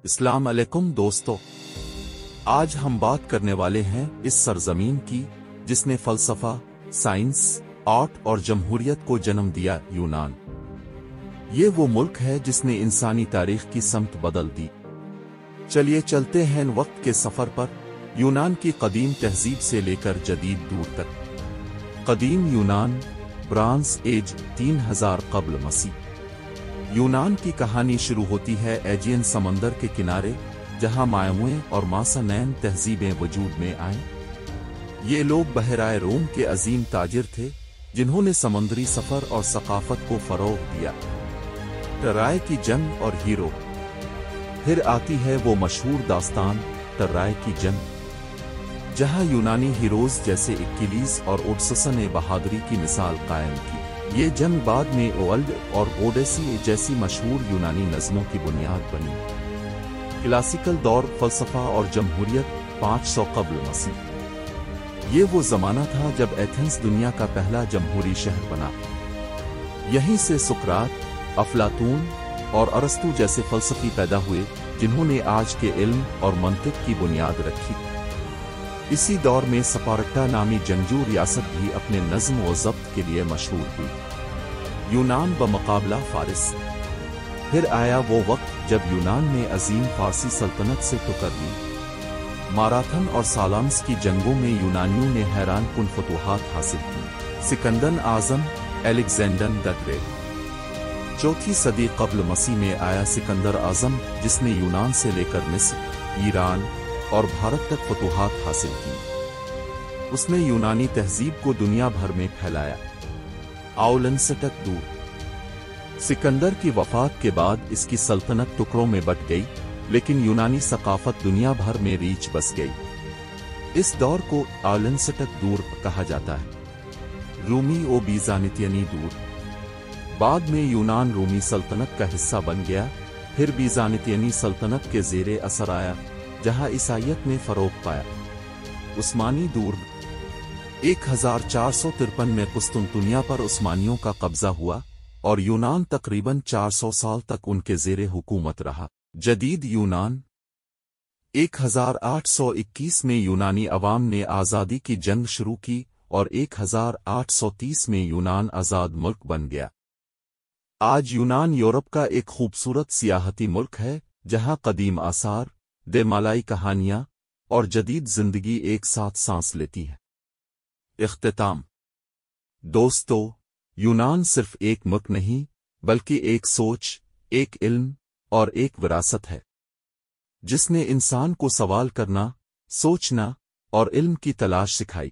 السلام علیکم دوستو، آج ہم بات کرنے والے ہیں اس سرزمین کی جس نے فلسفہ، سائنس، آرٹ اور جمہوریت کو جنم دیا، یونان۔ یہ وہ ملک ہے جس نے انسانی تاریخ کی سمت بدل دی۔ چلیے چلتے ہیں وقت کے سفر پر، یونان کی قدیم تہذیب سے لے کر جدید دور تک۔ قدیم یونان، برانز ایج 3000 قبل مسیح۔ یونان کی کہانی شروع ہوتی ہے ایجین سمندر کے کنارے، جہاں مایویں اور ماسانین تہذیبیں وجود میں آئیں۔ یہ لوگ بحیرہ روم کے عظیم تاجر تھے جنہوں نے سمندری سفر اور ثقافت کو فروغ دیا۔ ٹرائے کی جنگ اور ہیرو۔ پھر آتی ہے وہ مشہور داستان ٹرائے کی جنگ، جہاں یونانی ہیروز جیسے اکیلیز اور اوڈسس نے بہادری کی مثال قائم کی۔ یہ جنگ بعد میں اوئلڈ اور اوڈیسی جیسی مشہور یونانی نظموں کی بنیاد بنی۔ کلاسیکل دور، فلسفہ اور جمہوریت 500 قبل مسیح۔ یہ وہ زمانہ تھا جب ایتھنز دنیا کا پہلا جمہوری شہر بنا۔ یہیں سے سقراط، افلاطون اور ارسطو جیسے فلسفی پیدا ہوئے جنہوں نے آج کے علم اور منطق کی بنیاد رکھی۔ اسی دور میں سپارٹا نامی جنگجو ریاست بھی اپنے نظم و ضبط کے لیے مشہور ہوئی۔ یونان بمقابلہ فارس۔ پھر آیا وہ وقت جب یونان نے عظیم فارسی سلطنت سے ٹکر لی۔ ماراثن اور سالامس کی جنگوں میں یونانیوں نے حیران کن فتوحات حاصل کی۔ سکندر اعظم، الیگزینڈر دی گریٹ۔ 4 صدی قبل مسیح میں آیا سکندر اعظم، جس نے یونان سے لے کر مصر، ایران اور بھارت تک فتوحات حاصل کی۔ اس نے یونانی تہذیب کو دنیا بھر میں پھیلایا۔ آؤلنسٹک دور۔ سکندر کی وفات کے بعد اس کی سلطنت ٹکڑوں میں بٹ گئی، لیکن یونانی ثقافت دنیا بھر میں ریچھ بس گئی۔ اس دور کو آؤلنسٹک دور کہا جاتا ہے۔ رومی و بیزانتینی دور۔ بعد میں یونان رومی سلطنت کا حصہ بن گیا، پھر بیزانتینی سلطنت کے زیر اثر آیا جہاں عیسائیت نے فروغ پایا۔ عثمانی دور۔ 1453 میں قسطنطنیہ پر عثمانیوں کا قبضہ ہوا اور یونان تقریباً 400 سال تک ان کے زیر حکومت رہا۔ جدید یونان۔ 1821 میں یونانی عوام نے آزادی کی جنگ شروع کی اور 1830 میں یونان آزاد ملک بن گیا۔ آج یونان یورپ کا ایک خوبصورت سیاحتی ملک ہے جہاں قدیم آثار، مالائی کہانیاں اور جدید زندگی ایک ساتھ سانس لیتی ہے۔ اختتام۔ دوستو، یونان صرف ایک ملک نہیں بلکہ ایک سوچ، ایک علم اور ایک وراثت ہے، جس نے انسان کو سوال کرنا، سوچنا اور علم کی تلاش سکھائی۔